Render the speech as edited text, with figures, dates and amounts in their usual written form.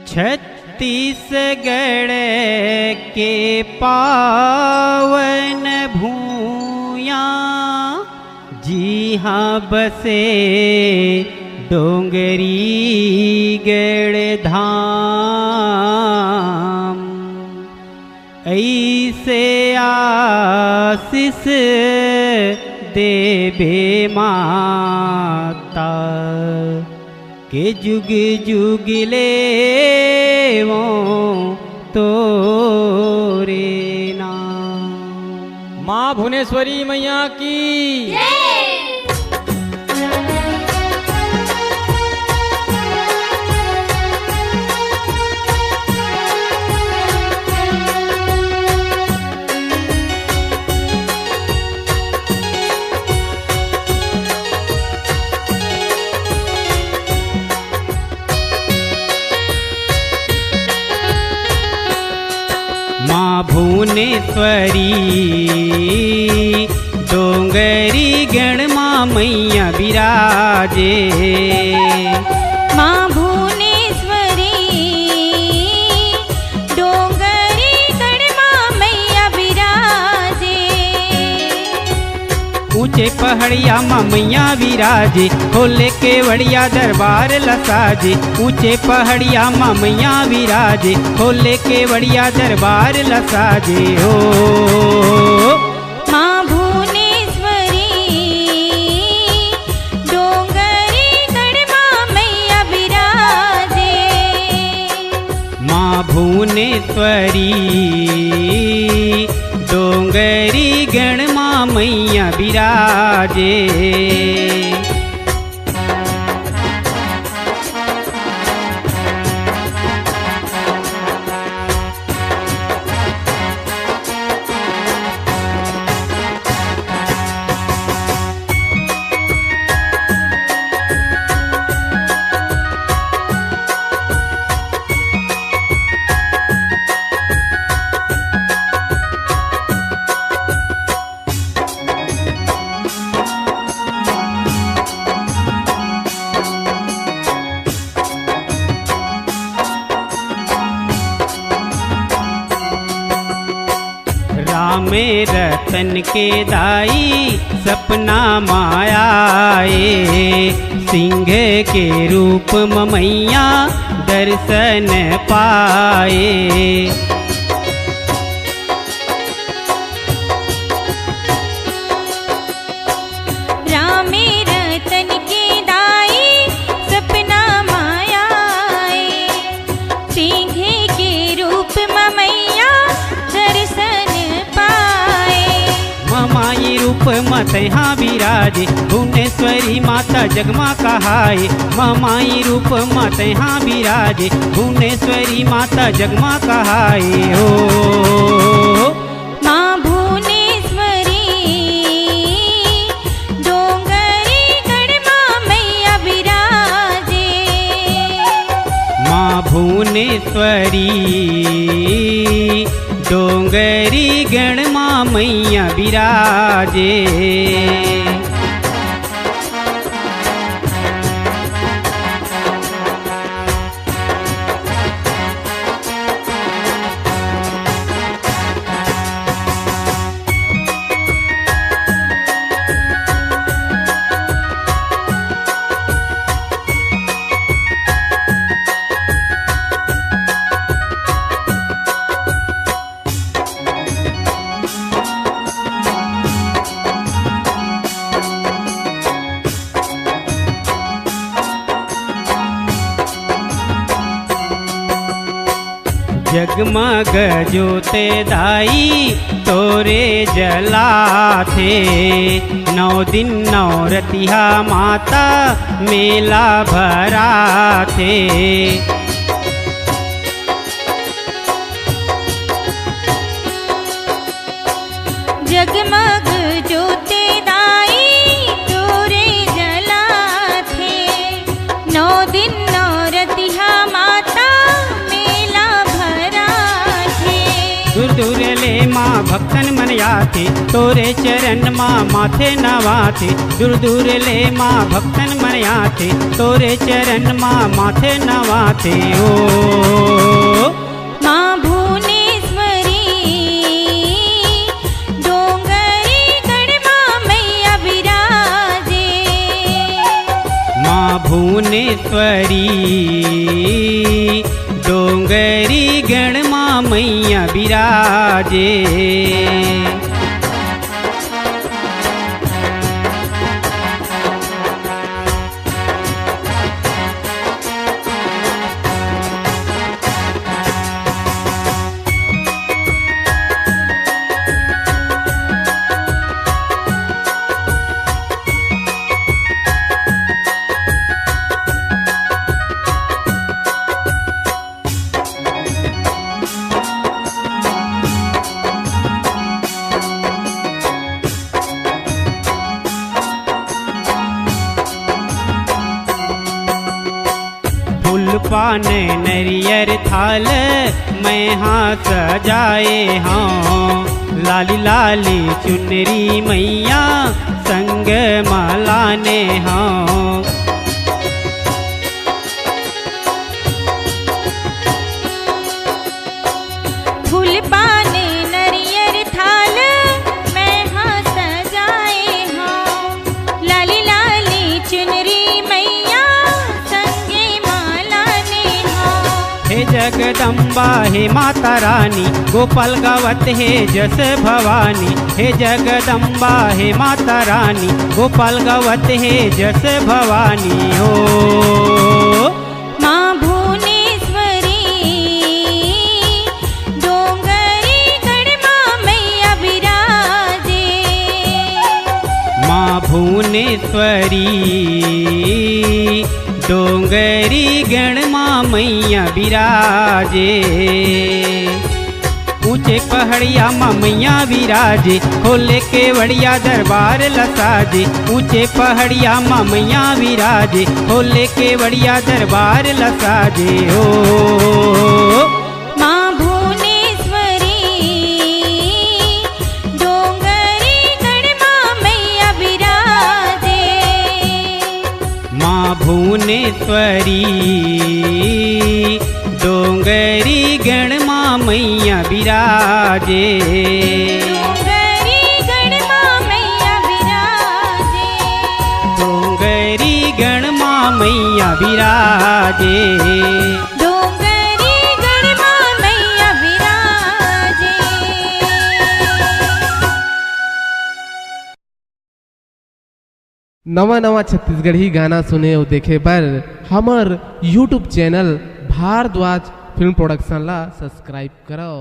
छत्तीसगढ़ के पावन भूया जी हाँ बसे डोंगरी गढ़ धाम। ऐसे आशीष देवे माता के जुग जुग ले वो तोरे नाम। माँ भुवनेश्वरी मैया की माँ भुवनेश्वरी डोंगरी गण माँ मैया विराजे। माँ भुवनेश्वरी डोंगरी गण माँ मैया विराजे। ऊंचे पहाड़िया माँ मैया विराजे, खोले केवड़िया दरबार लसाजे। ऊंचे पहाड़िया माँ मैया विराजे, खोले केवड़िया दरबार लसाजे। हो माँ भुवनेश्वरी डोंगरी गढ़ माँ मैया विराजे। माँ भुवनेश्वरी डोंगरी गण माँ मैया विराजे। राम रतन के दाई सपना मायाए। सिंह के रूप मैया दर्शन पाए। राम रतन के दाई सपना मायाए। सिंह के रूप में मैया दर्शन पाए। माई रूप मत यहाँ विराजे, भुवनेश्वरी माता जगमा कहाए। माई रूप मत यहाँ विराजे, भुवनेश्वरी माता जगमा कहाए। हो माँ भुवनेश्वरी डोंगरी गढ़ माँ मैया विराजे। माँ भुवनेश्वरी डोंगरी गण माँ मैया विराजे। जगमग जोते दाई तोरे जला थे। 9 दिन 9 रतिहा माता मेला भरा थे। जगमग जोते दाई तोरे जला थे। 9 दिन 9 रतिहा माता मेला भरा थे। दूर दूर ले माँ भक्तन मन आथे तोरे चरण माँ माथे नवाथे दूर दूर ले माँ भक्तन मन आथे तोरे चरण माँ माथे नवाथे ओ माँ भुवनेश्वरी डोंगरी गढ़ माँ मैया विराजे माँ भुवनेश्वरी डोंगरी गण माँ मैया विराजे पान नरियर थाल मैं हाँ सजाए हाँ लाली लाली चुनरी मैया संग मालाने हाँ फूल पाने नरियर थाल मैं हाँ सजाए हाँ लाली लाली चुनरी मैया संगे हे जगदम्बा हे माता रानी गोपाल गावत हे जस भवानी हे जगदम्बा हे माता रानी गोपाल गावत हे जस भवानी हो माँ भुवनेश्वरी डोंगरी गढ़ माँ मैया विराजे माँ भुवनेश्वरी डोंगरी गण माँ मैया विराजे ऊंचे पहाड़िया माँ मैया विराजे खोले केवड़िया दरबार लसाजे ऊंचे पहाड़िया माँ मैया विराजे खोले केवड़िया दरबार लसाजे ओ माँ भुवनेश्वरी डोंगरी गढ़ माँ मैया विराजे माँ भुवनेश्वरी डोंगरी गण माँ मैया विराजे डोंगरी गढ़ माँ मैया विराजे डोंगरी गण माँ मैया विराजे डोंगरी गढ़ माँ मैया विराजे। नवा नवा छत्तीसगढ़ी गाना सुने और देखे बर हमर YouTube channel Bhardwaj film production ला सब्सक्राइब करो।